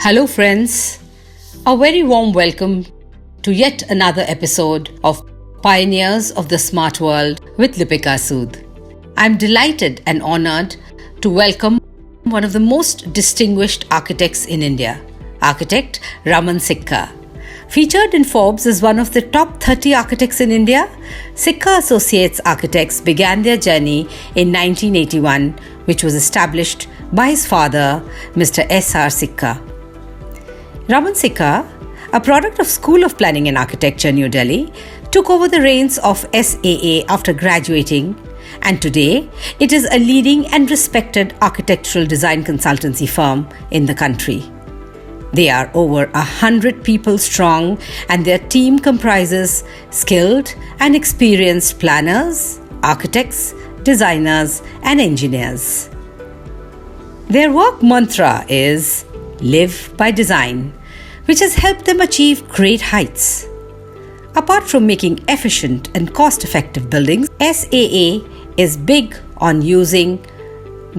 Hello, friends. A very warm welcome to yet another episode of Pioneers of the Smart World with Lipika Sud. I'm delighted and honored to welcome one of the most distinguished architects in India, architect Raman Sikka. Featured in Forbes as one of the top 30 architects in India, Sikka Associates Architects began their journey in 1981, which was established by his father, Mr. S.R. Sikka. Raman Sikka, a product of School of Planning and Architecture, New Delhi, took over the reins of SAA after graduating, and today it is a leading and respected architectural design consultancy firm in the country. They are over 100 people strong, and their team comprises skilled and experienced planners, architects, designers, and engineers. Their work mantra is Live by Design, which has helped them achieve great heights. Apart from making efficient and cost-effective buildings, SAA is big on using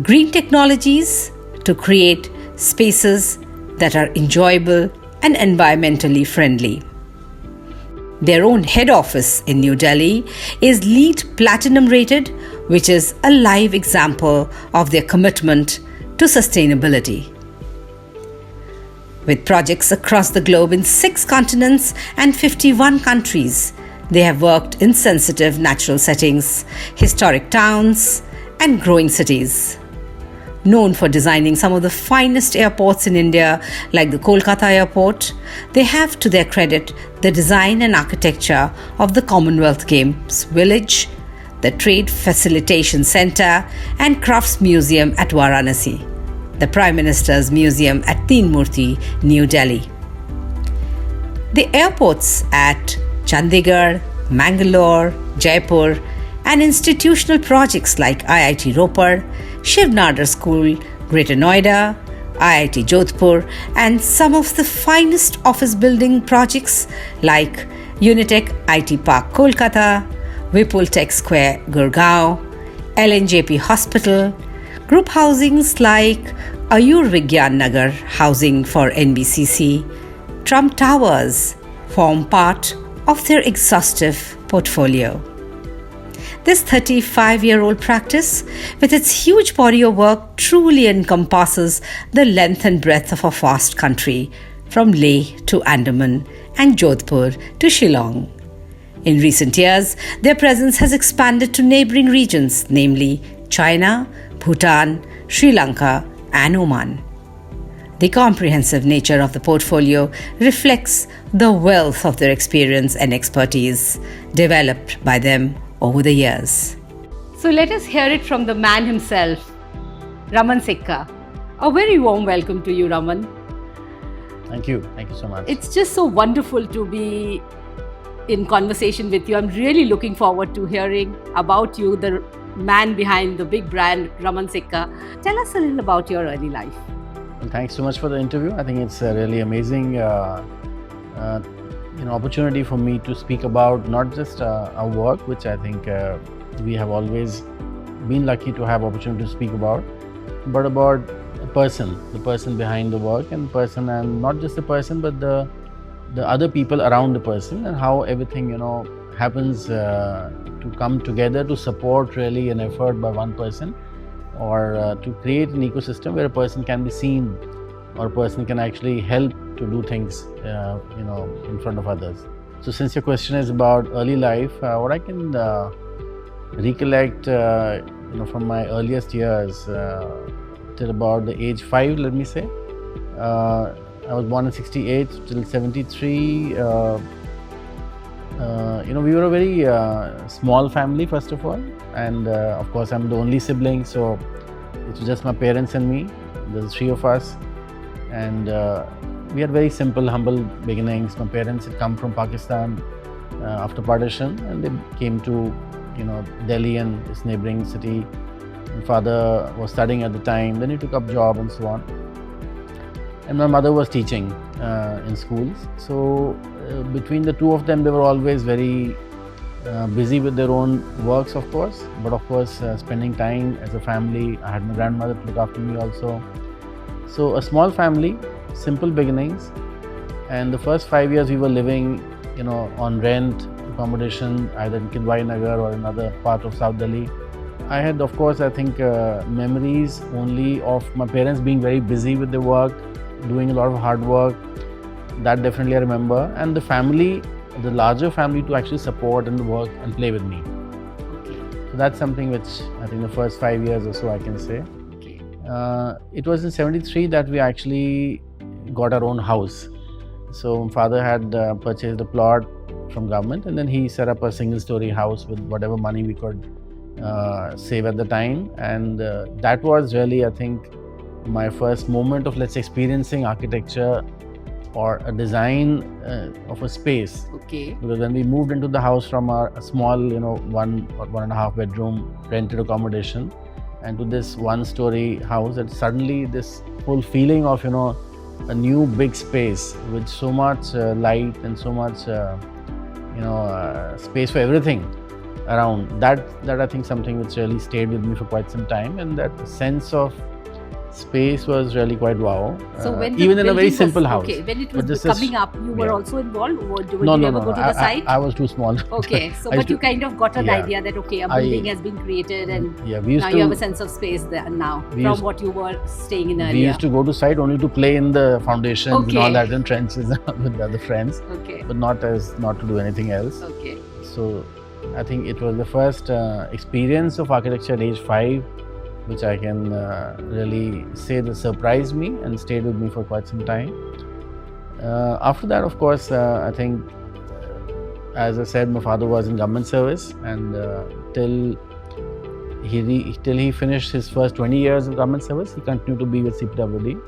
green technologies to create spaces that are enjoyable and environmentally friendly. Their own head office in New Delhi is LEED Platinum rated, which is a live example of their commitment to sustainability. With projects across the globe in 6 continents and 51 countries, they have worked in sensitive natural settings, historic towns, and growing cities. Known for designing some of the finest airports in India, like the Kolkata airport, they have to their credit the design and architecture of the Commonwealth Games Village, the Trade Facilitation Centre, and Crafts Museum at Varanasi, the Prime Minister's Museum at Teen Murti, New Delhi. The airports at Chandigarh, Mangalore, Jaipur, and institutional projects like IIT Ropar, Shiv Nadar School, Greater Noida, IIT Jodhpur, and some of the finest office building projects like Unitech IT Park Kolkata, Vipul Tech Square Gurgaon, LNJP Hospital, group housings like Ayurvigyan Nagar housing for NBCC, Trump Towers form part of their exhaustive portfolio. This 35-year-old practice, with its huge body of work, truly encompasses the length and breadth of a vast country, from Leh to Andaman and Jodhpur to Shillong. In recent years, their presence has expanded to neighboring regions, namely China, Bhutan, Sri Lanka, and Oman. The comprehensive nature of the portfolio reflects the wealth of their experience and expertise developed by them over the years. So let us hear it from the man himself, Raman Sikka. A very warm welcome to you, Raman. Thank you so much. It's just so wonderful to be in conversation with you. I'm really looking forward to hearing about you, the man behind the big brand Raman Sikka. Tell us a little about your early life. Well, thanks so much for the interview. I think it's a really amazing opportunity for me to speak about not just our work, which I think we have always been lucky to have opportunity to speak about, but about the person behind the work, and not just the person, but the other people around the person, and how everything happens to come together to support really an effort by one person, or to create an ecosystem where a person can be seen, or a person can actually help to do things in front of others. So since your question is about early life, what I can recollect from my earliest years till about the age 5, let me say. I was born in 68 till 73. We were a very small family, first of all, and of course I'm the only sibling, so it was just my parents and me. There's 3 of us, and we had very simple, humble beginnings. My parents had come from Pakistan after partition, and they came to Delhi and its neighboring city. My father was studying at the time, then he took up job and so on, and my mother was teaching in schools. So between the two of them, they were always very busy with their own works, of course, but of course spending time as a family. I had my grandmother to look after me also. So a small family, simple beginnings. And the first 5 years we were living, on rent accommodation, either in Kidwai Nagar or another part of South Delhi. I had, of course, I think memories only of my parents being very busy with their work, doing a lot of hard work. That definitely I remember. And the family, the larger family, to actually support and work and play with me. Okay. So that's something which I think the first 5 years or so I can say. Okay. It was in '73 that we actually got our own house. So father had purchased a plot from government, and then he set up a single-story house with whatever money we could save at the time. And that was really, I think, my first moment of, let's say, experiencing architecture or a design of a space. Okay. Because when we moved into the house from a small, 1 or 1.5 bedroom rented accommodation, and to this one-story house, that suddenly this whole feeling of, a new big space with so much light and so much, space for everything around. That I think something which really stayed with me for quite some time, and that sense of space was really quite wow. So when even in a very was, simple house. Okay, when it was coming up, you were also involved? Or did you ever go to the site? I was too small. Okay, so but you kind of got an idea that a building has been created, and now you have a sense of space there now from what you were staying in earlier. We used to go to site only to play in the foundations and all that, in trenches with the other friends. Okay. But not to do anything else. Okay. So I think it was the first experience of architecture at age 5, which I can really say that surprised me and stayed with me for quite some time. After that, of course, I think, as I said, my father was in government service, and till he finished his first 20 years of government service, he continued to be with CPWD.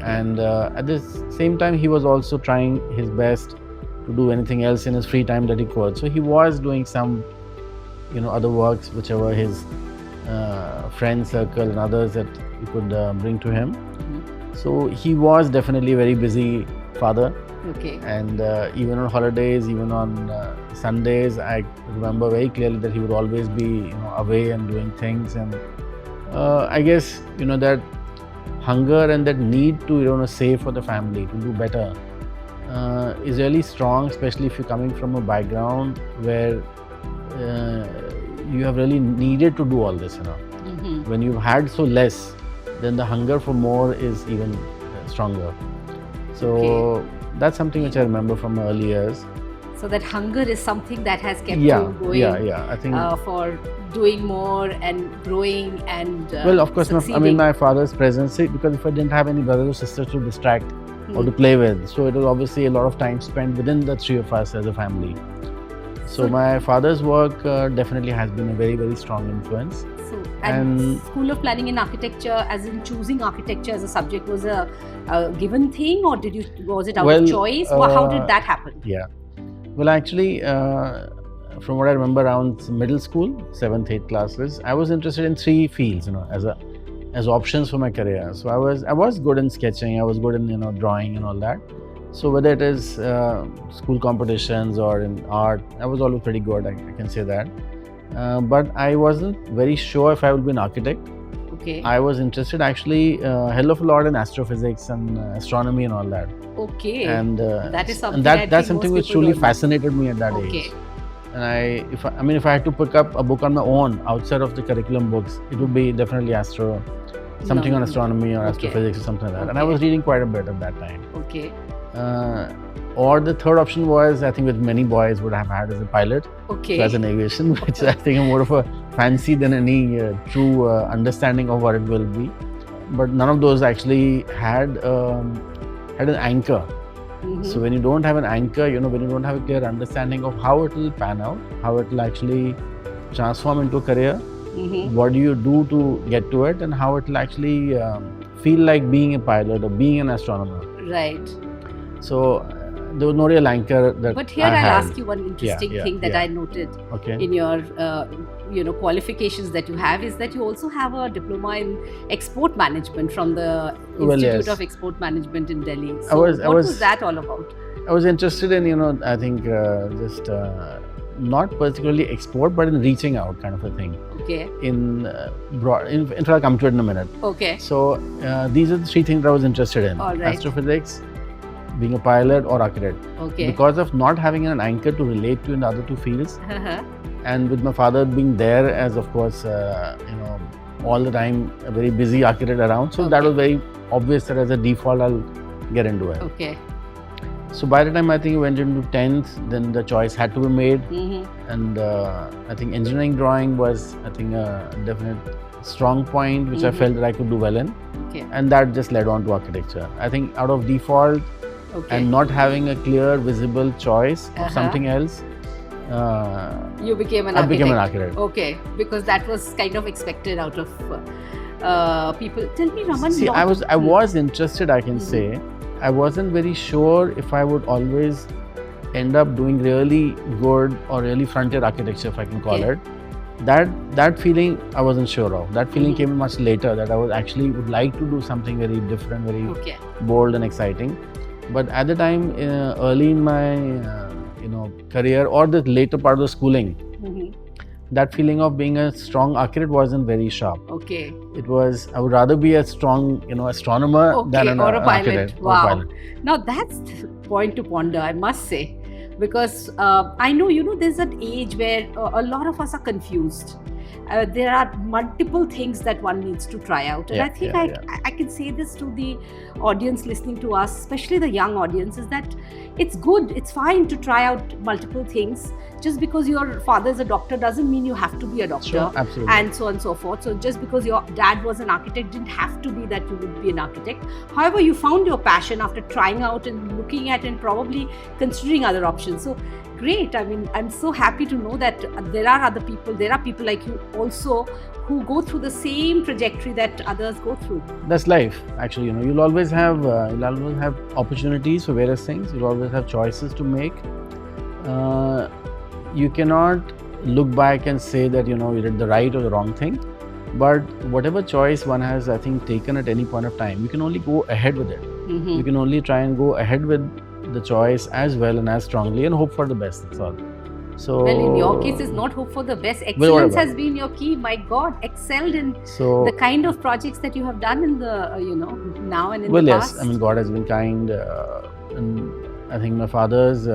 And at the same time, he was also trying his best to do anything else in his free time that he could. So he was doing some, other works, whichever his friend circle and others that you could bring to him. So he was definitely a very busy father. Okay. And even on holidays, even on Sundays, I remember very clearly that he would always be away and doing things. And I guess that hunger and that need to save for the family, to do better, is really strong, especially if you're coming from a background where you have really needed to do all this. When you've had so less, then the hunger for more is even stronger. So that's something which I remember from early years. So that hunger is something that has kept you going. I think for doing more and growing and well, of course, my father's presence, because if I didn't have any brothers or sisters to distract or to play with, so it was obviously a lot of time spent within the three of us as a family. So my father's work definitely has been a very, very strong influence. So, and School of Planning and Architecture, as in choosing architecture as a subject, was a given thing, or was it out of choice? How did that happen? Yeah. Well, actually, from what I remember, around middle school, 7th, 8th classes, I was interested in 3 fields, as options for my career. So I was good in sketching, I was good in drawing and all that. So whether it is school competitions or in art, I was always pretty good, I can say that. But I wasn't very sure if I would be an architect. Okay. I was interested actually a hell of a lot in astrophysics and astronomy and all that. Okay. And that is something. That's something which truly fascinated me at that age. And if I had to pick up a book on my own outside of the curriculum books, it would be definitely something on astronomy or astrophysics or something like that. And I was reading quite a bit at that time. Okay. Or the third option was, I think, with many boys would have had as a pilot. Okay. So as an aviation, which I think is more of a fancy than any true understanding of what it will be. But none of those actually had an anchor. So when you don't have an anchor, when you don't have a clear understanding of how it will pan out, how it will actually transform into a career, what do you do to get to it, and how it will actually feel like being a pilot or being an astronomer. Right. So there was no real anchor that But here I'll ask you one interesting thing that I noted in your qualifications that you have, is that you also have a diploma in export management from the Institute of Export Management in Delhi. So what was that all about? I was interested in I think just not particularly export, but in reaching out kind of a thing. Okay. In fact, I'll come to it in a minute. Okay. So these are the three things that I was interested in: All right. astrophysics, being a pilot, or architect. Okay. Because of not having an anchor to relate to in the other two fields, and with my father being there as, of course, all the time a very busy architect around, so that was very obvious that as a default I'll get into it. Okay. So by the time I think I went into 10th, then the choice had to be made, and I think engineering drawing was, I think, a definite strong point which I felt that I could do well in, and that just led on to architecture. I think out of default and not having a clear, visible choice of something else, you became an architect. I became an architect. Okay, because that was kind of expected out of people. Tell me, Raman. See, I was interested, I can say. I wasn't very sure if I would always end up doing really good or really frontier architecture, if I can call it. That feeling I wasn't sure of. That feeling came much later, that I would like to do something very different, very bold and exciting. But at the time, early in my career or the later part of the schooling, that feeling of being a strong architect wasn't very sharp. Okay. It was, I would rather be a strong, astronomer than an architect. Wow. Or a pilot. Now that's the point to ponder, I must say, because I know, there's an age where a lot of us are confused. There are multiple things that one needs to try out, and I think I can say this to the audience listening to us, especially the young audience, is that it's good, it's fine to try out multiple things. Just because your father is a doctor doesn't mean you have to be a doctor. Sure, absolutely. And so on and so forth. So just because your dad was an architect didn't have to be that you would be an architect. However, you found your passion after trying out and looking at and probably considering other options. So great. I mean, I'm so happy to know that there are people like you also who go through the same trajectory that others go through. That's life, actually. You'll always have opportunities for various things. You'll always have choices to make. You cannot look back and say that you did the right or the wrong thing, but whatever choice one has, I think, taken at any point of time, you can only go ahead with it. You can only try and go ahead with the choice as well and as strongly and hope for the best. That's all. So, well, in your case, it's not hope for the best. Excellence has been your key. My God, excelled in the kind of projects that you have done in the now and in the past. Well, yes. I mean, God has been kind, and I think my father's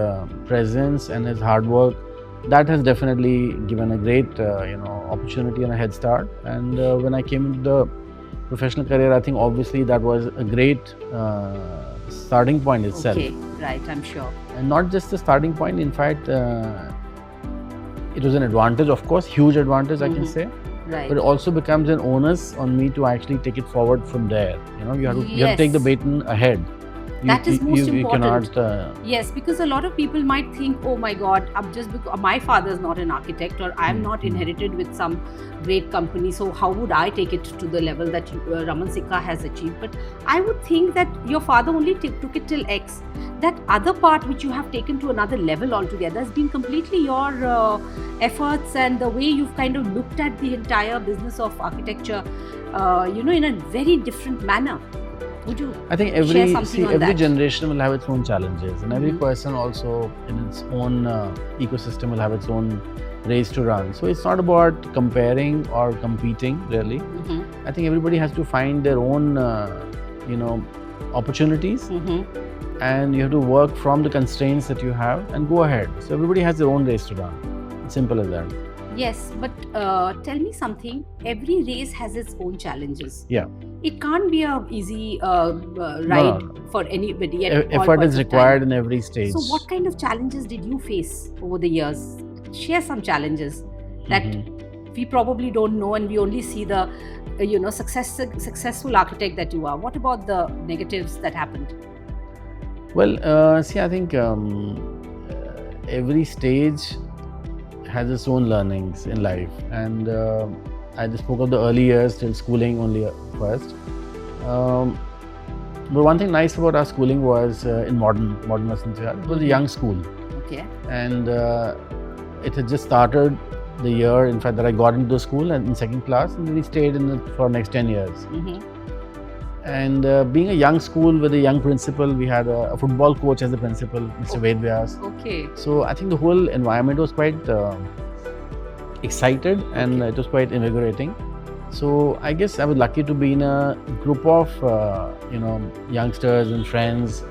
presence and his hard work, that has definitely given a great opportunity and a head start. And when I came into the professional career, I think obviously that was a great starting point itself. Okay, right, I'm sure. And not just the starting point, in fact, it was an advantage, of course, huge advantage, I can say. Right. But it also becomes an onus on me to actually take it forward from there. You have to take the baton ahead. That is most important. You cannot. Yes, because a lot of people might think, oh my God, I'm just because my father is not an architect, or I'm not inherited with some great company, so how would I take it to the level that Raman Sikka has achieved? But I would think that your father only took it till X. That other part which you have taken to another level altogether has been completely your efforts and the way you've kind of looked at the entire business of architecture, in a very different manner. Would you I think every generation will have its own challenges, and every person also in its own ecosystem will have its own race to run. So it's not about comparing or competing, really. I think everybody has to find their own opportunities, and you have to work from the constraints that you have and go ahead. So everybody has their own race to run. It's simple as that. Yes, but tell me something. Every race has its own challenges. Yeah. It can't be a easy ride for anybody. Effort is required in every stage. So what kind of challenges did you face over the years? Share some challenges that we probably don't know, and we only see the successful architect that you are. What about the negatives that happened? Well, see, I think every stage has its own learnings in life, and I just spoke of the early years till schooling only first. But one thing nice about our schooling was in modern Vasantvihaar, it was a young school. Okay. And it had just started the year, in fact, that I got into the school and in second class, and then we stayed in it for the next 10 years. And being a young school with a young principal, we had a football coach as the principal, Mr. Ved Vyas. Okay. So I think the whole environment was quite excited, and it was quite invigorating. So I guess I was lucky to be in a group of youngsters and friends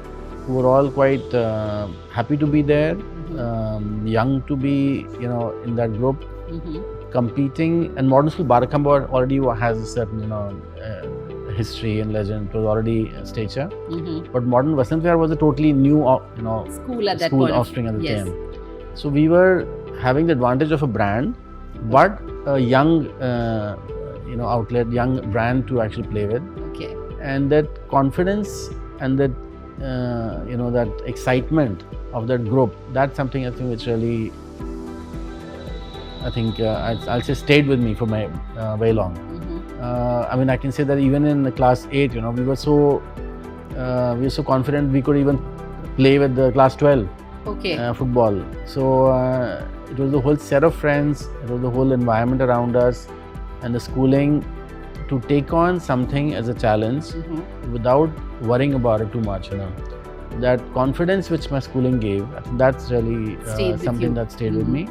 who were all quite happy to be there, young to be in that group, competing. And Modern School Barakamba already has a certain history and legend. It was already a stature, but Modern Vasant Vihar was a totally new school at that point. Offspring at the time. So we were having the advantage of a brand, but a young outlet, young brand to actually play with. Okay. And that confidence and that that excitement of that group, that's something I think which really I'll say stayed with me for my very long. I mean, I can say that even in class 8, we were so confident we could even play with the class 12 football. So it was the whole set of friends, it was the whole environment around us, and the schooling to take on something as a challenge without worrying about it too much. That confidence which my schooling gave, I think that's really something that stayed with me.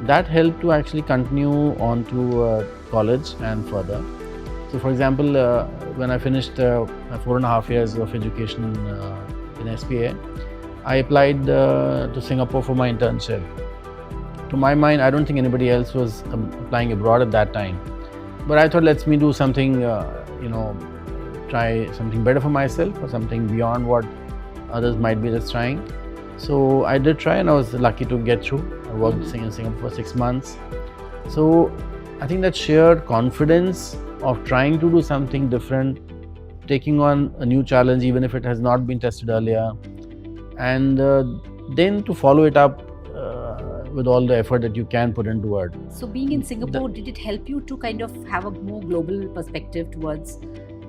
That helped to actually continue on to college and further. So for example, when I finished 4.5 years of education in SPA, I applied to Singapore for my internship. To my mind, I don't think anybody else was applying abroad at that time. But I thought, let's me do something, try something better for myself, or something beyond what others might be just trying. So I did try, and I was lucky to get through. I worked in Singapore for 6 months. So I think that sheer confidence of trying to do something different, taking on a new challenge even if it has not been tested earlier, and then to follow it up with all the effort that you can put into it. So being in Singapore, did it help you to kind of have a more global perspective towards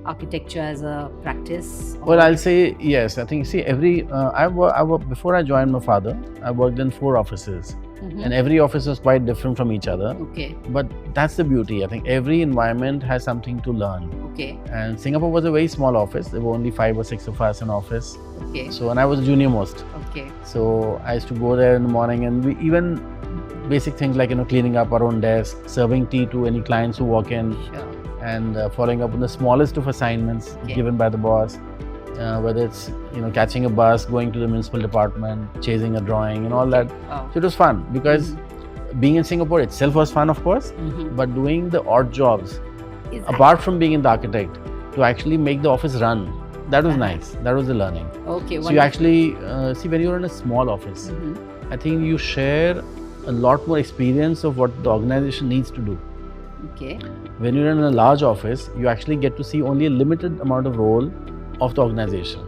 architecture as a practice? Well, I'll say yes. I think, see, before I joined my father, I worked in 4 offices. And every office was quite different from each other. Okay. But that's the beauty. I think every environment has something to learn. Okay. And Singapore was a very small office. There were only 5 or 6 of us in office. Okay. So, and I was junior most. Okay. So I used to go there in the morning, and we even basic things like cleaning up our own desk, serving tea to any clients who walk in, and following up on the smallest of assignments given by the boss. Whether it's catching a bus, going to the municipal department, chasing a drawing, and all that. So it was fun because being in Singapore itself was fun, of course, but doing the odd jobs, apart from being in the architect, to actually make the office run, that was nice. That was the learning. Okay. So you actually see, when you're in a small office, I think you share a lot more experience of what the organization needs to do. Okay. When you're in a large office, you actually get to see only a limited amount of role of the organization.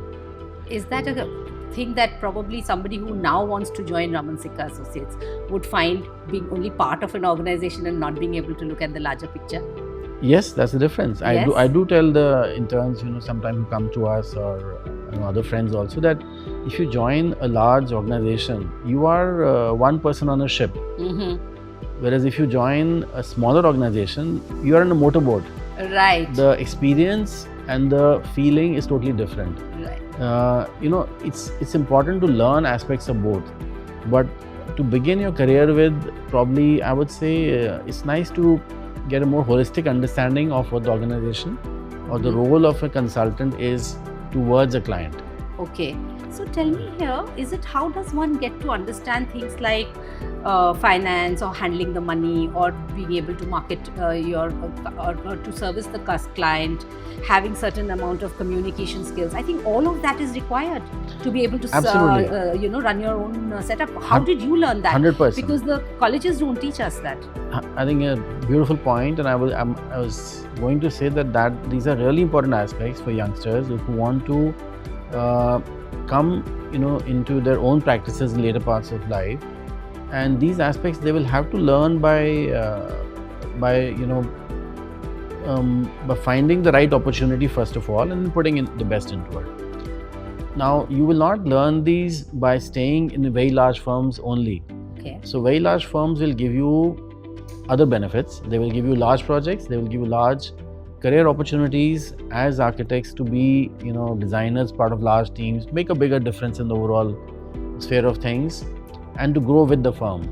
Is that a thing that probably somebody who now wants to join Raman Sikka Associates would find, being only part of an organization and not being able to look at the larger picture? Yes, that's the difference. Yes. I do tell the interns, sometimes who come to us, or other friends also, that if you join a large organization, you are one person on a ship. Whereas if you join a smaller organization, you are in a motorboat. Right. The experience and the feeling is totally different. Right. It's important to learn aspects of both, but to begin your career with, probably I would say it's nice to get a more holistic understanding of what the organization or the role of a consultant is towards a client. Okay. So tell me here, how does one get to understand things like finance, or handling the money, or being able to market or to service the client, having certain amount of communication skills? I think all of that is required to be able to run your own setup. How did you learn that? 100%. Because the colleges don't teach us that. I think a beautiful point, and I was going to say that these are really important aspects for youngsters who want to come into their own practices in later parts of life. And these aspects they will have to learn by finding the right opportunity first of all, and putting in the best into it. Now, you will not learn these by staying in very large firms only. Okay. So very large firms will give you other benefits. They will give you large projects, they will give you large career opportunities as architects to be, designers, part of large teams, make a bigger difference in the overall sphere of things, and to grow with the firm.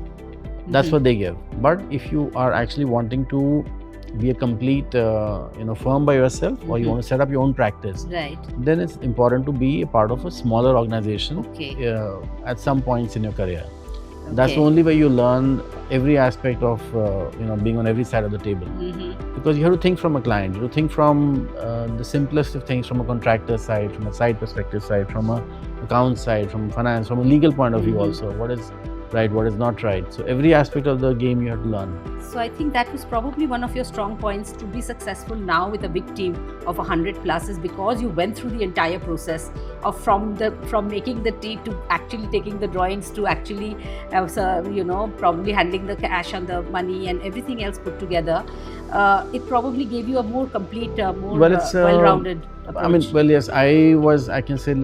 That's what they give. But if you are actually wanting to be a complete, firm by yourself, or you want to set up your own practice, Right. then it's important to be a part of a smaller organization Okay. at some points in your career. That's Okay. the only way you learn every aspect of, being on every side of the table. Because you have to think from a client, you have to think from the simplest of things, from a contractor side, from a side perspective side, from a account side, from finance, from a legal point of view also. What is right, what is not right. So every aspect of the game you have to learn. So I think that was probably one of your strong points to be successful now with a big team of 100 plus, is because you went through the entire process of from making the tea to actually taking the drawings to actually probably handling the cash and the money and everything else put together. It probably gave you a more complete, more well-rounded approach. Yes, I can say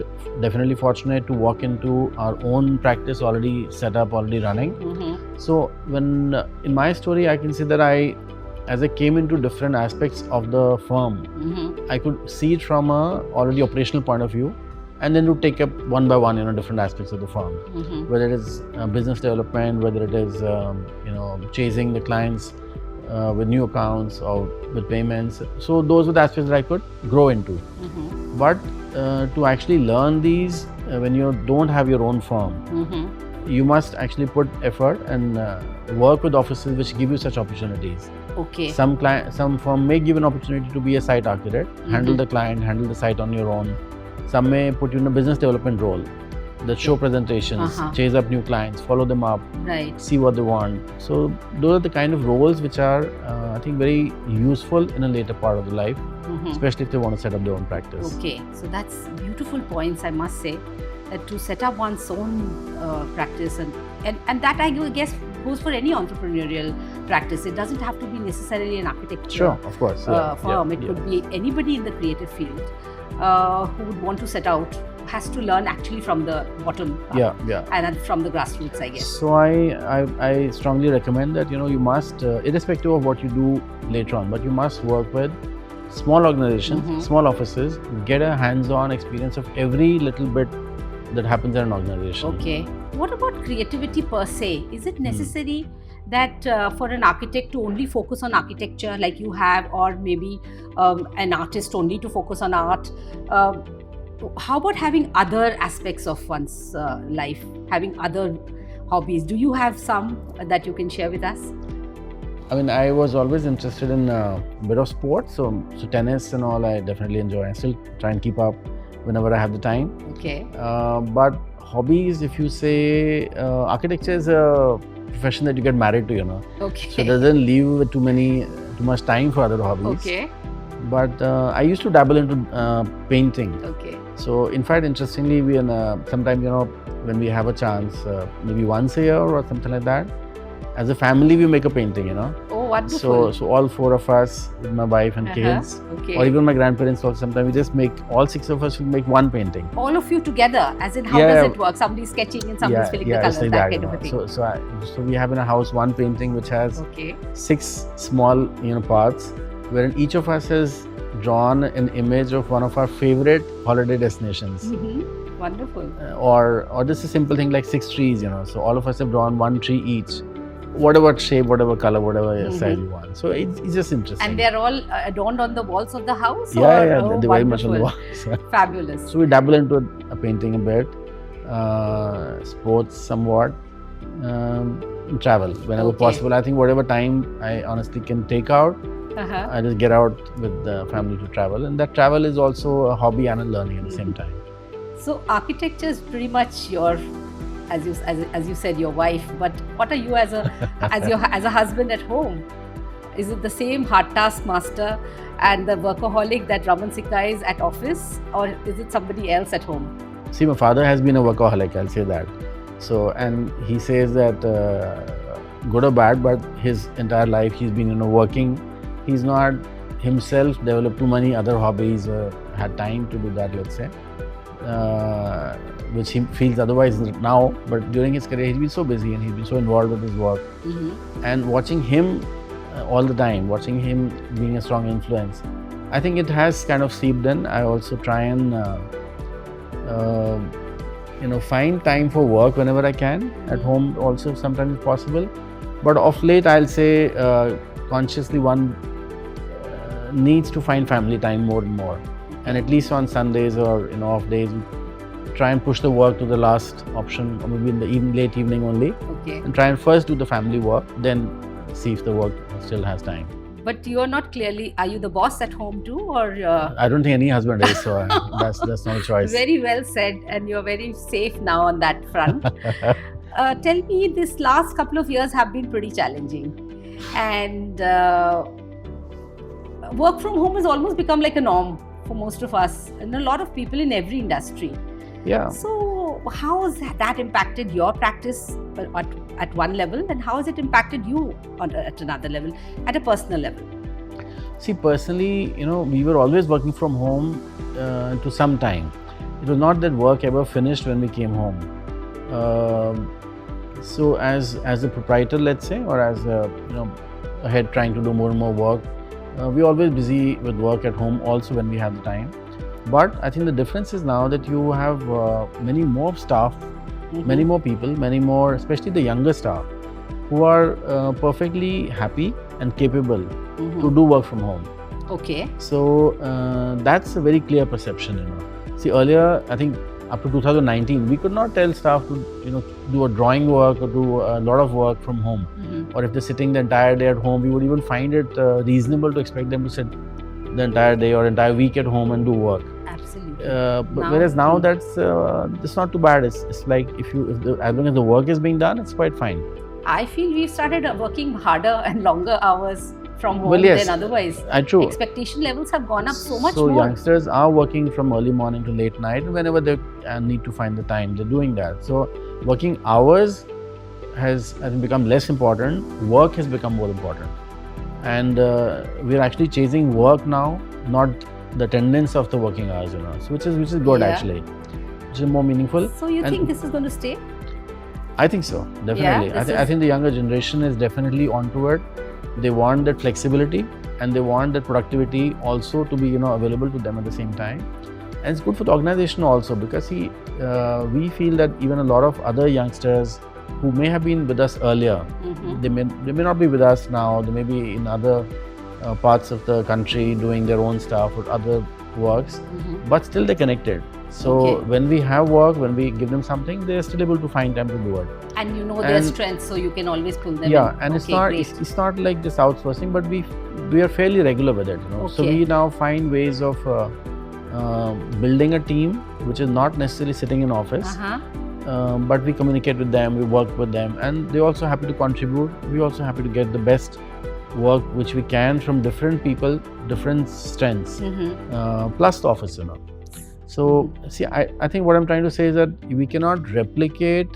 definitely fortunate to walk into our own practice already set up, already running. So when in my story, I can say that as I came into different aspects of the firm, I could see it from a already operational point of view, and then to take up one by one, different aspects of the firm, whether it is business development, whether it is chasing the clients with new accounts or with payments. So those were the aspects that I could grow into. But to actually learn these, when you don't have your own firm, you must actually put effort and work with offices which give you such opportunities. Okay. Some firm may give an opportunity to be a site architect, handle the client, handle the site on your own. Some may put you in a business development role, that show presentations, chase up new clients, follow them up, right, see what they want. So those are the kind of roles which are, I think, very useful in a later part of the life, especially if they want to set up their own practice. Okay, so that's beautiful points, I must say, that to set up one's own practice and that I guess goes for any entrepreneurial practice. It doesn't have to be necessarily an architecture Sure, of course, firm. It could be anybody in the creative field who would want to set out, has to learn actually from the bottom up, and from the grassroots, I guess. So I strongly recommend that you must, irrespective of what you do later on, but you must work with small organizations, small offices, get a hands-on experience of every little bit that happens in an organization. Okay. What about creativity per se? Is it necessary that for an architect to only focus on architecture like you have, or maybe an artist only to focus on art? How about having other aspects of one's life, having other hobbies? Do you have some that you can share with us? I was always interested in a bit of sports, so tennis and all I definitely enjoy. I still try and keep up whenever I have the time. Okay. But hobbies, if you say, architecture is a profession that you get married to, Okay. so it doesn't leave too much time for other hobbies. Okay. But I used to dabble into painting. Okay. So in fact, interestingly, we sometimes when we have a chance, maybe once a year or something like that, as a family we make a painting. Oh, wonderful. So all four of us, with my wife and kids, Okay. or even my grandparents also, sometimes we just make, all six of us will make one painting. All of you together, as in how does it work? Somebody's sketching and somebody's filling the colors, it's like that kind of a thing. So we have in a house one painting which has Okay. 6 small parts, wherein each of us has drawn an image of one of our favorite holiday destinations. Wonderful. Or just a simple thing like 6 trees, so all of us have drawn one tree each, whatever shape, whatever color, whatever size you want. So it's just interesting. And they're all adorned on the walls of the house? They're Oh, very much on the wonderful. walls. Fabulous. So we dabble into a painting a bit, sports somewhat, travel whenever possible. I think whatever time I honestly can take out, I just get out with the family to travel, and that travel is also a hobby and a learning at the same time. So architecture is pretty much your, as you said, your wife. But what are you as a husband at home? Is it the same hard task master and the workaholic that Raman Sikka is at office, or is it somebody else at home? See, my father has been a workaholic, I'll say that. So, and he says that good or bad, but his entire life he's been working. He's not himself developed too many other hobbies, had time to do that, let's say, which he feels otherwise now. But during his career, he's been so busy and he's been so involved with his work. And watching him all the time, watching him being a strong influence, I think it has kind of seeped in. I also try and find time for work whenever I can. At home also sometimes it's possible, but of late I'll say consciously one needs to find family time more and more, and at least on Sundays or off days, try and push the work to the last option, or maybe in the late evening only. Okay. And try and first do the family work, then see if the work still has time. But you are not clearly, are you the boss at home too, or? I don't think any husband is, so that's no choice. Very well said, and you're very safe now on that front. Tell me, this last couple of years have been pretty challenging, and work from home has almost become like a norm for most of us and a lot of people in every industry. Yeah. So how has that impacted your practice at one level, and how has it impacted you at another level, at a personal level? See, personally, we were always working from home to some time. It was not that work ever finished when we came home. So as a proprietor, let's say, or as a head trying to do more and more work, we're always busy with work at home also when we have the time. But I think the difference is now that you have many more staff, many more people, many more, especially the younger staff, who are perfectly happy and capable to do work from home. Okay. So that's a very clear perception. See, earlier, I think up to 2019, we could not tell staff to do a drawing work or do a lot of work from home. Or if they're sitting the entire day at home, we would even find it reasonable to expect them to sit the entire day or entire week at home and do work. Absolutely. Whereas now that's not too bad. It's like as long as the work is being done, it's quite fine. I feel we've started working harder and longer hours from home yes, than otherwise. True. Expectation levels have gone up so much more. So youngsters are working from early morning to late night. Whenever they need to find the time, they're doing that. So working hours has become less important. Work has become more important. And we're actually chasing work now, not the attendance of the working hours, so which is good actually, which is more meaningful. So you think this is going to stay? I think so, definitely. I think the younger generation is definitely onto it. They want that flexibility and they want that productivity also to be available to them at the same time. And it's good for the organization also, because we feel that even a lot of other youngsters who may have been with us earlier, they may not be with us now. They may be in other parts of the country doing their own stuff or other works, but still they're connected. So when we have work, when we give them something, they're still able to find time to do it. And their strengths, so you can always pull them in. And it's not like this outsourcing, but we are fairly regular with it. So we now find ways of building a team which is not necessarily sitting in office. But we communicate with them, we work with them, and they're also happy to contribute. We're also happy to get the best work which we can from different people, different strengths, plus the office, So, see, I think what I'm trying to say is that we cannot replicate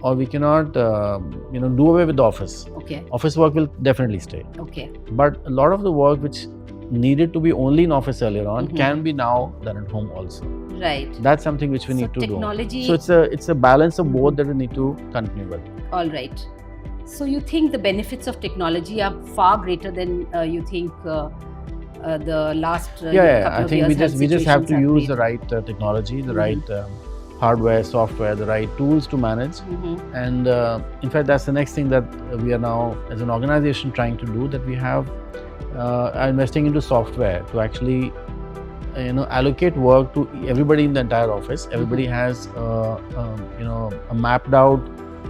or we cannot, do away with the office. Office work will definitely stay. But a lot of the work which needed to be only in office earlier on can be now done at home also. Right. That's something which we need to technology... do. So it's a balance of both that we need to continue with. All right. So you think the benefits of technology are far greater than you think the last couple of years? I think we just have to use the right technology, the right hardware, software, the right tools to manage. And in fact, that's the next thing that we are now as an organization trying to do, that we have are investing into software to actually allocate work to everybody in the entire office. Everybody has a mapped out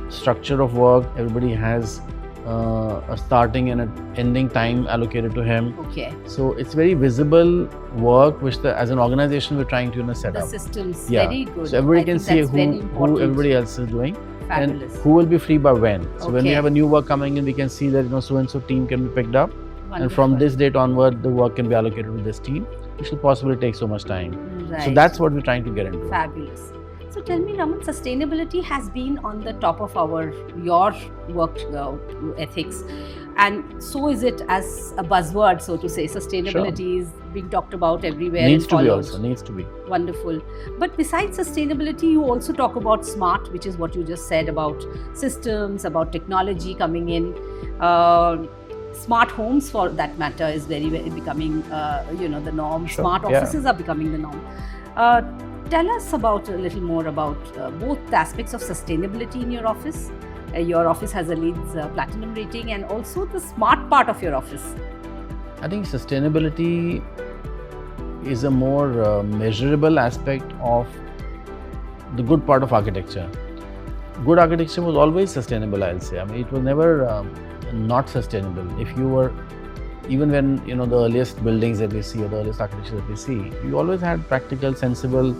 structure of work. Everybody has a starting and an ending time allocated to him. So it's very visible work which as an organization we're trying to set up. The systems, very good. So everybody can see who everybody else is doing. Fabulous. And who will be free by when. So when we have a new work coming in, we can see that so and so team can be picked up. Wonderful. And from this date onward, the work can be allocated to this team, which will possibly take so much time. Right. So that's what we're trying to get into. Fabulous. So tell me, Raman, sustainability has been on the top of your work ethics, and so is it as a buzzword, so to say. Sustainability is being talked about everywhere. Needs to be. Wonderful. But besides sustainability, you also talk about smart, which is what you just said about systems, about technology coming in. Smart homes, for that matter, is very, very becoming, the norm. Sure, Smart yeah. offices are becoming the norm. Tell us about a little more about both the aspects of sustainability in your office. Your office has a LEED Platinum rating, and also the smart part of your office. I think sustainability is a more measurable aspect of the good part of architecture. Good architecture was always sustainable, I'll say. I mean, it was never not sustainable. If you were, even when the earliest buildings that we see or the earliest architecture that we see, you always had practical, sensible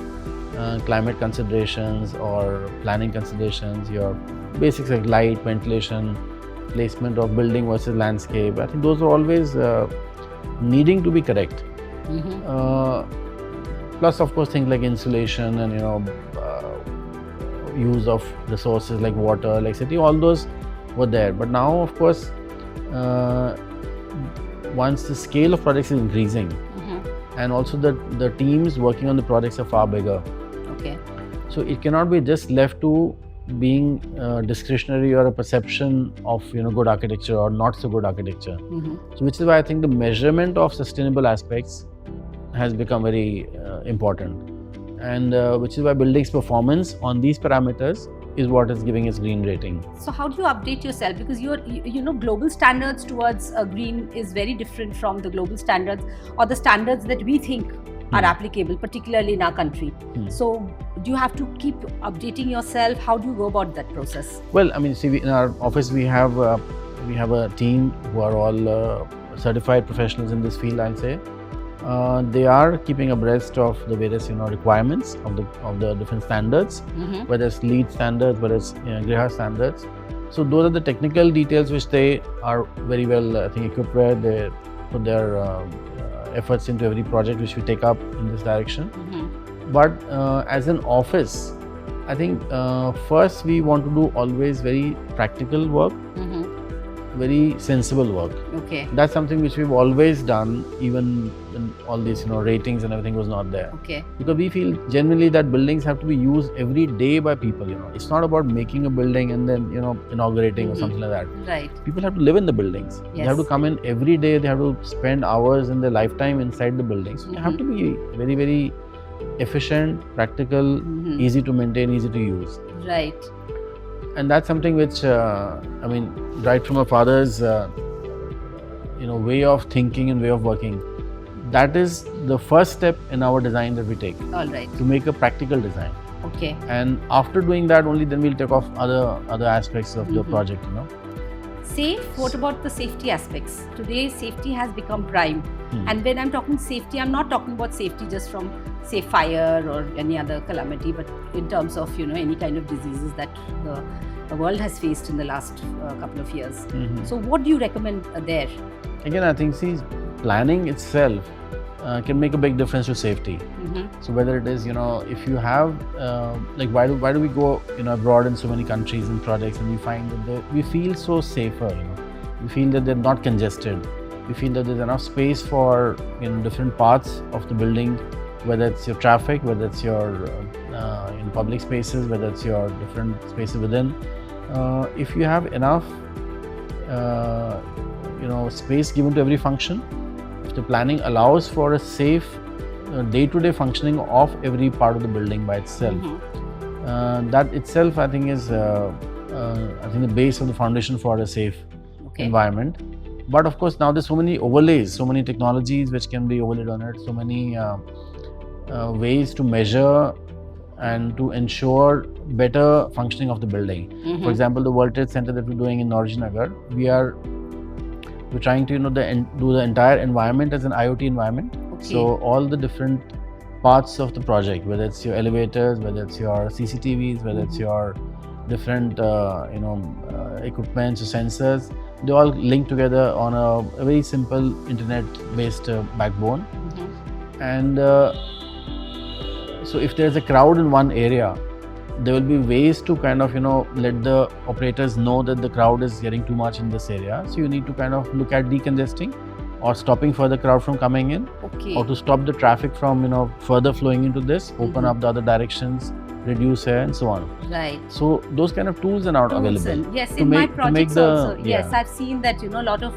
climate considerations or planning considerations. Your basics like light, ventilation, placement of building versus landscape. I think those are always needing to be correct. Plus, of course, things like insulation and use of resources like water, electricity, all those were there. But now, of course, once the scale of projects is increasing, and also the teams working on the projects are far bigger. Okay. So it cannot be just left to being discretionary or a perception of good architecture or not so good architecture. So which is why I think the measurement of sustainable aspects has become very important, and which is why buildings' performance on these parameters is what is giving its green rating. So how do you update yourself? Because global standards towards green is very different from the global standards or the standards that we think are applicable, particularly in our country. So do you have to keep updating yourself? How do you go about that process? Well, I mean, see, in our office we have a team who are all certified professionals in this field, I'll say. They are keeping abreast of the various requirements of the different standards, whether it's LEED standards, whether it's GRIHA standards. So those are the technical details which they are very well, I think, equipped with. They put their efforts into every project which we take up in this direction. But as an office, I think first we want to do always very practical work, very sensible work. Okay. That's something which we've always done, even when all these ratings and everything was not there. Okay. Because we feel generally that buildings have to be used every day by people. It's not about making a building and then inaugurating or something like that. Right. People have to live in the buildings. Yes. They have to come in every day. They have to spend hours in their lifetime inside the buildings. So they have to be very, very efficient, practical, easy to maintain, easy to use. Right. And that's something which, right from our father's, way of thinking and way of working. That is the first step in our design that we take. All right. To make a practical design. Okay. And after doing that, only then we'll take off other aspects of the project. Safe. What about the safety aspects? Today, safety has become prime. And when I'm talking safety, I'm not talking about safety just from, say, fire or any other calamity, but in terms of any kind of diseases that the world has faced in the last couple of years. So what do you recommend there? Again, I think planning itself can make a big difference to safety. So whether it is if you have why do we go abroad in so many countries and projects, and we find that we feel so safer. We feel that they're not congested. We feel that there's enough space for different parts of the building, whether it's your traffic, whether it's your in public spaces, whether it's your different spaces within. If you have enough space given to every function, if the planning allows for a safe day-to-day functioning of every part of the building by itself, that itself I think is the base of the foundation for a safe environment. But of course, now there's so many overlays, so many technologies which can be overlaid on it, so many ways to measure and to ensure better functioning of the building. For example, the World Trade Center that we're doing in Nagar, we're trying to do the entire environment as an IoT environment. So all the different parts of the project, whether it's your elevators, whether it's your CCTVs, whether it's your different equipments or sensors, they all link together on a very simple internet-based backbone. And so if there's a crowd in one area, there will be ways to kind of let the operators know that the crowd is getting too much in this area. So you need to kind of look at decongesting or stopping further crowd from coming in, or to stop the traffic from further flowing into this, open up the other directions, reduce air and so on. Right. So those kind of tools are now available. Yes, in my projects also. Yes, I've seen that a lot of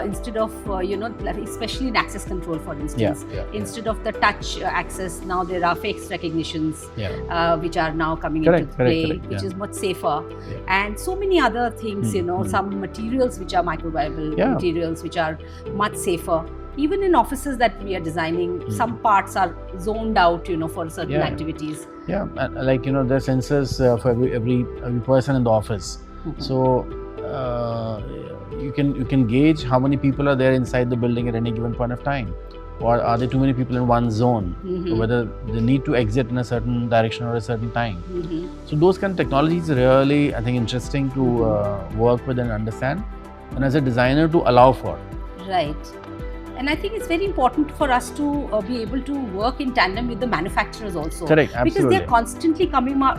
instead of especially in access control, for instance, instead of the touch access, now there are face recognitions, which are now coming into play, which is much safer, and so many other things. Some materials which are microbial materials, which are much safer. Even in offices that we are designing, some parts are zoned out, for certain activities. Yeah, like there are sensors for every person in the office. So you can gauge how many people are there inside the building at any given point of time, or are there too many people in one zone, or whether they need to exit in a certain direction or a certain time. So those kind of technologies are really, I think, interesting to work with and understand, and as a designer to allow for. Right. And I think it's very important for us to be able to work in tandem with the manufacturers also. Correct, absolutely. Because they're constantly coming up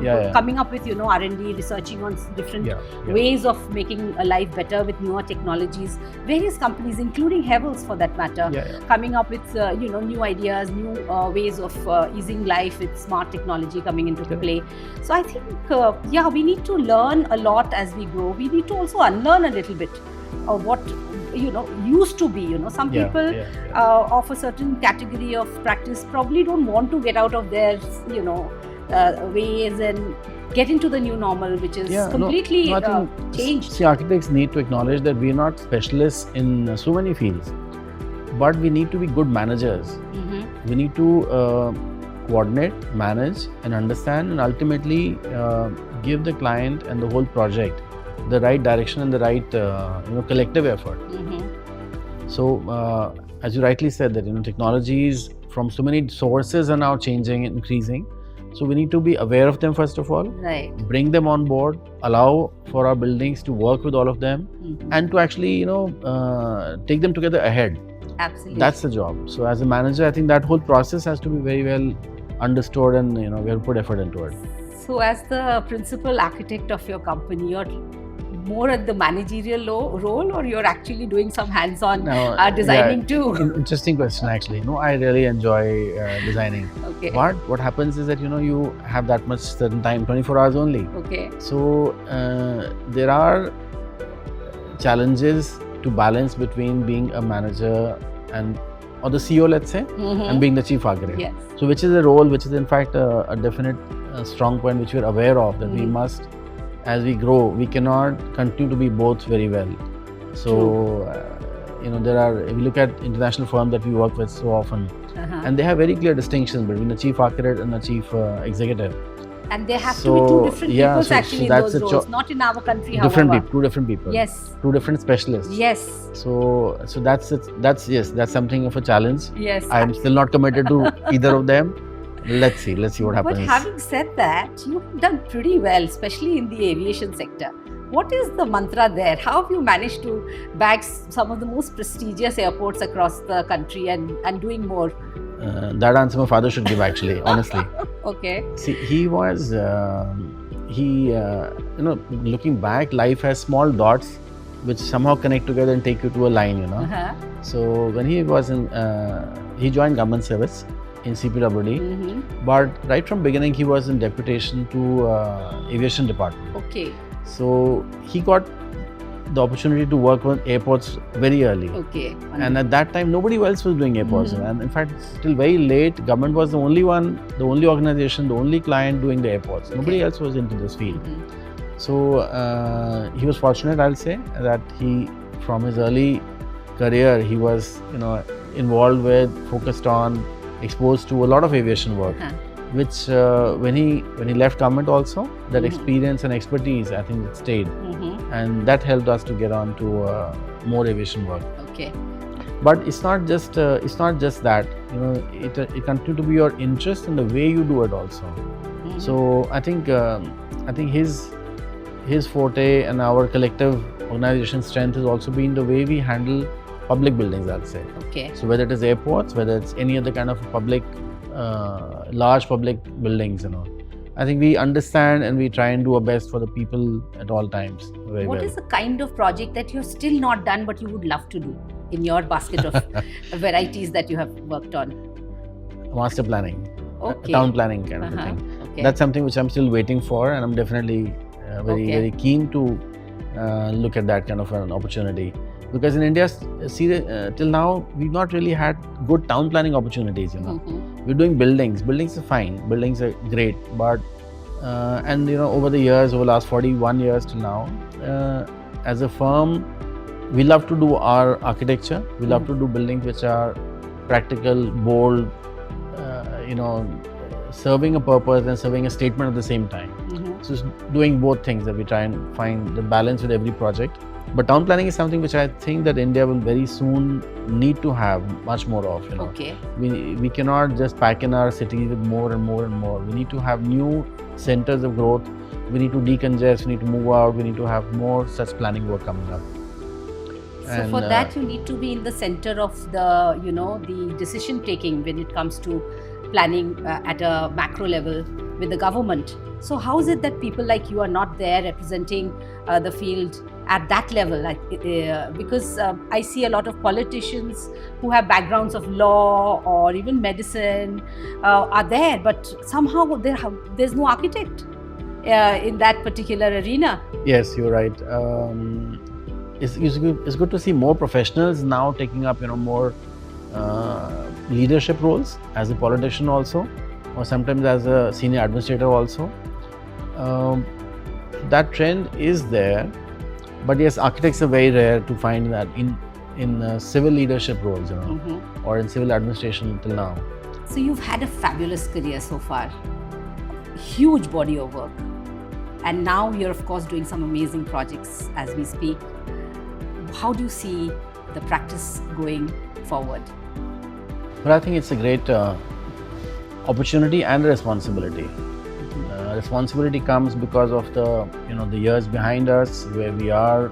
with R&D, researching on different ways of making a life better with newer technologies. Various companies, including Havells for that matter, coming up with new ideas, new ways of easing life with smart technology coming into play. So I think we need to learn a lot as we grow. We need to also unlearn a little bit of what used to be. Some people of a certain category of practice probably don't want to get out of their ways and get into the new normal, which is completely changed. See, architects need to acknowledge that we are not specialists in so many fields, but we need to be good managers. We need to coordinate, manage and understand, and ultimately give the client and the whole project the right direction and the right collective effort. So as you rightly said that technologies from so many sources are now changing and increasing, so we need to be aware of them first of all, bring them on board, allow for our buildings to work with all of them, and to actually take them together ahead. Absolutely, that's the job. So as a manager, I think that whole process has to be very well understood, and we have to put effort into it. So as the principal architect of your company, you're more at the managerial role, or you're actually doing some hands-on designing too? Interesting question actually. No, I really enjoy designing. Okay. But what happens is that you have that much certain time, 24 hours only. Okay. So there are challenges to balance between being a manager or the CEO, let's say, and being the chief architect. Yes. So which is a role which is in fact a definite strong point which we're aware of, that we must, as we grow, we cannot continue to be both very well. So there are, if you look at international firms that we work with so often, and they have very clear distinctions between the chief architect and the chief executive. And there have to be two different people actually in those roles, not in our country, two different people. Yes. Two different specialists. Yes. So that's something of a challenge. Yes. I'm still not committed to either of them. Let's see what happens. But having said that, you've done pretty well, especially in the aviation sector. What is the mantra there? How have you managed to bag some of the most prestigious airports across the country and doing more? That answer my father should give actually, honestly. Okay. See, he was, looking back, life has small dots which somehow connect together and take you to a line, So when he was he joined government service in CPWD, but right from beginning he was in deputation to aviation department. Okay. So he got the opportunity to work on airports very early. Okay. And at that time nobody else was doing airports, and in fact till very late government was the only organization, the only client doing the airports. Nobody else was into this field. So he was fortunate, I'll say, that he, from his early career, he was involved with, focused on, exposed to a lot of aviation work, which when he left government also, that experience and expertise, I think it stayed, and that helped us to get on to more aviation work. Okay. But it's not just that, it continued to be your interest in the way you do it also. So I think his forte and our collective organization strength has also been the way we handle public buildings, I'll say. Okay. So whether it is airports, whether it's any other kind of public, large public buildings, I think we understand and we try and do our best for the people at all times. What is the kind of project that you're still not done but you would love to do in your basket of varieties that you have worked on? Master planning, okay. Town planning kind of a thing. Okay. That's something which I'm still waiting for, and I'm definitely very keen to look at that kind of an opportunity. Because in India, till now, we've not really had good town planning opportunities, We're doing buildings. Buildings are fine. Buildings are great. But, and over the years, over the last 41 years till now, as a firm, we love to do our architecture. We love to do buildings which are practical, bold, serving a purpose and serving a statement at the same time. So it's doing both things that we try and find the balance with every project. But town planning is something which I think that India will very soon need to have much more of. Okay. We cannot just pack in our cities with more and more and more. We need to have new centers of growth. We need to decongest. We need to move out. We need to have more such planning work coming up. So for that, you need to be in the center of the, the decision taking when it comes to planning at a macro level with the government. So how is it that people like you are not there representing the field at that level? Because I see a lot of politicians who have backgrounds of law or even medicine are there, but somehow there's no architect in that particular arena. Yes, you're right. It's good to see more professionals now taking up more leadership roles as a politician also, or sometimes as a senior administrator also. That trend is there, but yes, architects are very rare to find that in civil leadership roles, or in civil administration till now. So you've had a fabulous career so far, huge body of work, and now you're of course doing some amazing projects as we speak. How do you see the practice going forward? Well, I think it's a great opportunity and a responsibility. Responsibility comes because of the the years behind us, where we are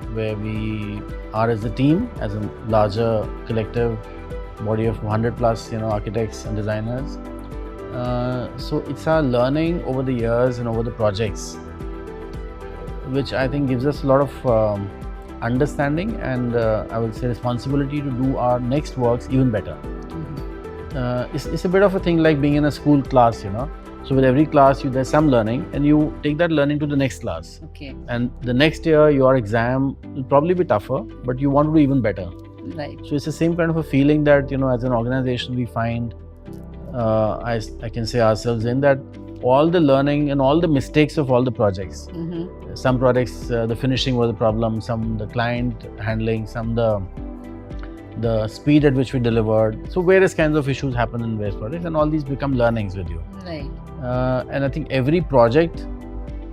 as a team, as a larger collective body of 100 plus architects and designers. So it's our learning over the years and over the projects, which I think gives us a lot of understanding and I would say responsibility to do our next works even better. It's a bit of a thing like being in a school class, So with every class, there's some learning, and you take that learning to the next class. Okay. And the next year, your exam will probably be tougher, but you want to do even better. Right. So it's the same kind of a feeling that as an organization we find, I can say ourselves in that all the learning and all the mistakes of all the projects. Some projects, the finishing was a problem, some the client handling, some the speed at which we delivered. So various kinds of issues happen in various projects, and all these become learnings with you. Right. And I think every project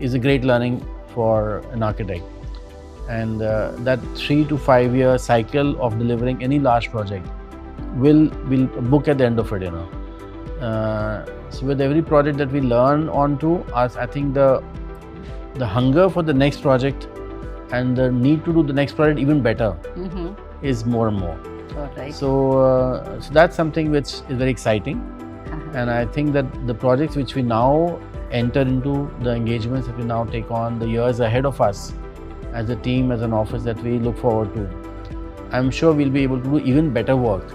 is a great learning for an architect. And that 3 to 5 year cycle of delivering any large project will book at the end of it, So with every project that we learn onto, I think the hunger for the next project and the need to do the next project even better is more and more. Right. So that's something which is very exciting. And I think that the projects which we now enter into, the engagements that we now take on, the years ahead of us as a team, as an office that we look forward to, I'm sure we'll be able to do even better work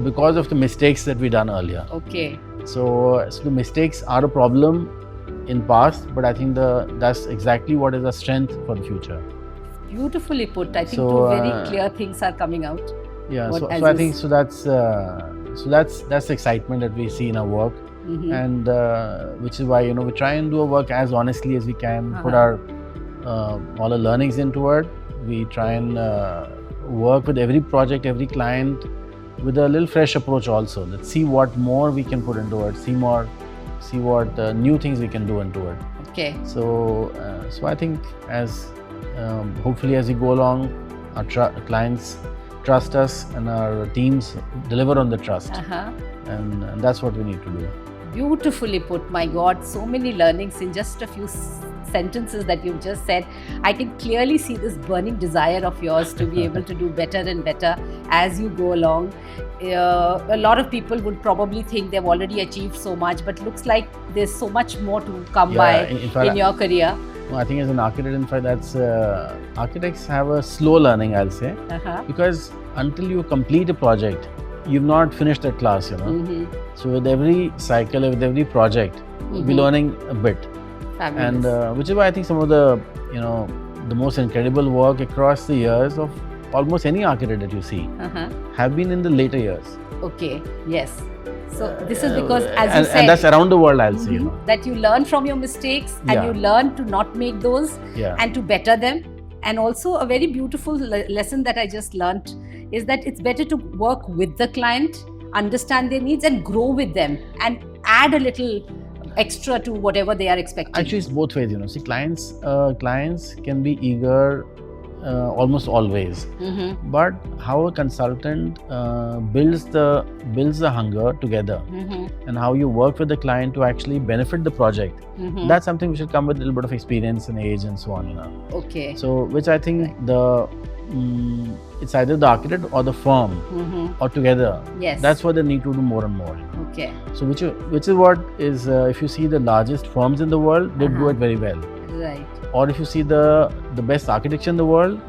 because of the mistakes that we done earlier. Okay. So the mistakes are a problem in past, but I think that's exactly what is our strength for the future. Beautifully put. I think two very clear things are coming out. Yeah. So I think that's the excitement that we see in our work, and which is why we try and do our work as honestly as we can. Put our all our learnings into it. We try and work with every project, every client, with a little fresh approach also. Let's see what more we can put into it. See what new things we can do into it. Okay. So I think as hopefully as we go along, our clients trust us and our teams deliver on the trust, and that's what we need to do. Beautifully put. My God, so many learnings in just a few sentences that you've just said. I can clearly see this burning desire of yours to be able to do better and better as you go along. A lot of people would probably think they've already achieved so much, but looks like there's so much more to come by in your career. I think as an architect, in fact, that's architects have a slow learning, I'll say, because until you complete a project, you've not finished that class, So with every cycle, with every project, you'll be learning a bit. Fabulous. And which is why I think some of the the most incredible work across the years of almost any architect that you see have been in the later years. Okay, yes. So this is because, as you said, and that's around the world, I'll say, you know. that you learn from your mistakes and you learn to not make those and to better them. And also a very beautiful lesson that I just learnt is that it's better to work with the client, understand their needs and grow with them and add a little extra to whatever they are expecting. Actually, it's both ways, you know. See, clients can be eager almost always, but how a consultant builds the hunger together, and how you work with the client to actually benefit the project, that's something which should come with a little bit of experience and age and so on, you know. Okay. So which I think it's either the architect or the firm or together. Yes. That's what they need to do more and more. Okay. So which is what is if you see the largest firms in the world, they do it very well. Right. Or if you see the best architecture in the world,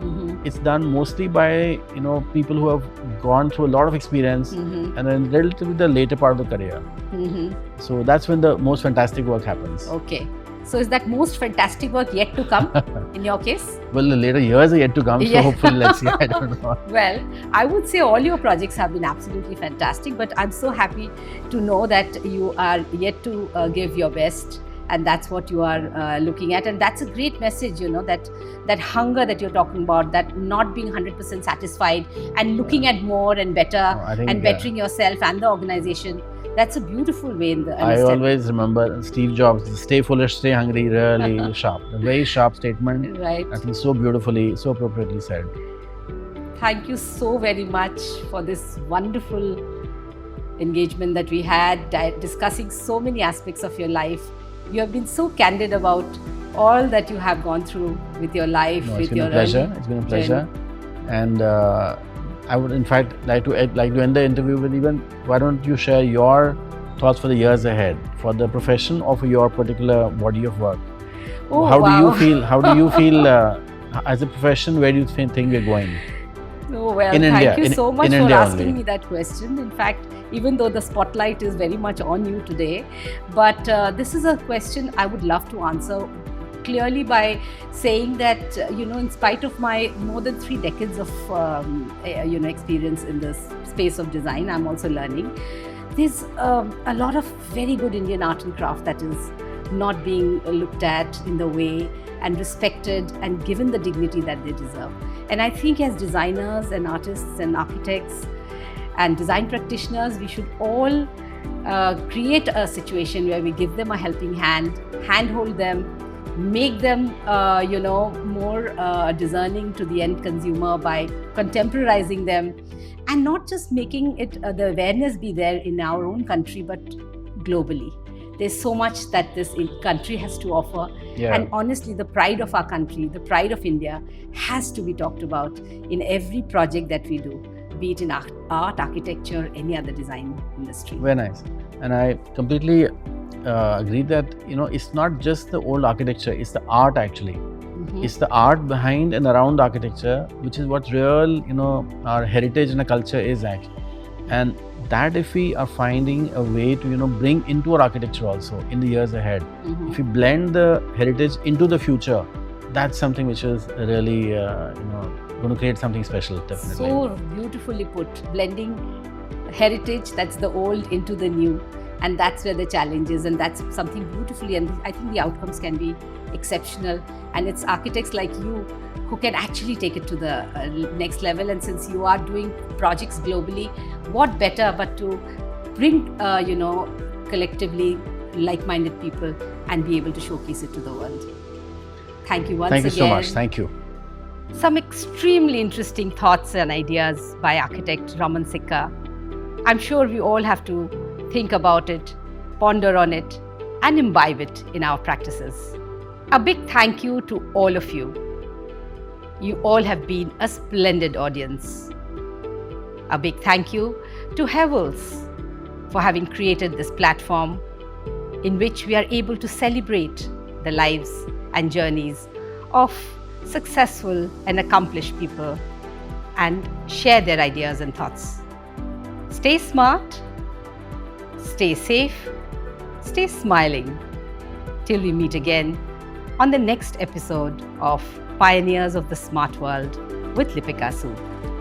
it's done mostly by, you know, people who have gone through a lot of experience and then relatively the later part of the career. So that's when the most fantastic work happens. Okay. So is that most fantastic work yet to come in your case? Well, the later years are yet to come, so hopefully let's see. I don't know. Well, I would say all your projects have been absolutely fantastic, but I'm so happy to know that you are yet to give your best. And that's what you are looking at, and that's a great message, you know, that hunger that you're talking about, that not being 100% satisfied and looking at more and better and bettering yourself and the organization. That's a beautiful way in the I always remember Steve Jobs, stay foolish, stay hungry, really sharp. A very sharp statement. Right. I think so beautifully, so appropriately said. Thank you so very much for this wonderful engagement that we had, discussing so many aspects of your life. You have been so candid about all that you have gone through with your life, with your pleasure. It's been a pleasure. And I would in fact like to end the interview with even, why don't you share your thoughts for the years ahead, for the profession or for your particular body of work? How do you feel as a profession, where do you think we're going? Oh, well, thank you so much for asking me that question. In fact, even though the spotlight is very much on you today, but this is a question I would love to answer clearly by saying that, you know, in spite of my more than 3 decades of, you know, experience in this space of design, I'm also learning. There's a lot of very good Indian art and craft that is not being looked at in the way and respected and given the dignity that they deserve. And I think as designers and artists and architects and design practitioners, we should all create a situation where we give them a helping hand, handhold them, make them, you know, more discerning to the end consumer by contemporizing them, and not just making it the awareness be there in our own country, but globally. There's so much that this country has to offer. And honestly, the pride of our country, the pride of India has to be talked about in every project that we do, be it in art, architecture, any other design industry. Very nice. And I completely agree that, you know, it's not just the old architecture, it's the art actually. It's the art behind and around architecture, which is what real, you know, our heritage and our culture is actually. And that if we are finding a way to, you know, bring into our architecture also in the years ahead, if we blend the heritage into the future, that's something which is really, you know, going to create something special, definitely. So beautifully put, blending heritage, that's the old, into the new. And that's where the challenge is, and that's something beautifully, and I think the outcomes can be exceptional. And it's architects like you who can actually take it to the next level. And since you are doing projects globally, what better but to bring, you know, collectively like-minded people and be able to showcase it to the world. Thank you once again. Thank you so much. Thank you. Some extremely interesting thoughts and ideas by architect Raman Sikka. I'm sure we all have to think about it, ponder on it, and imbibe it in our practices. A big thank you to all of you. You all have been a splendid audience. A big thank you to Havels for having created this platform in which we are able to celebrate the lives and journeys of successful and accomplished people and share their ideas and thoughts. Stay smart, stay safe, stay smiling. Till we meet again on the next episode of Pioneers of the Smart World with Lipika Sud.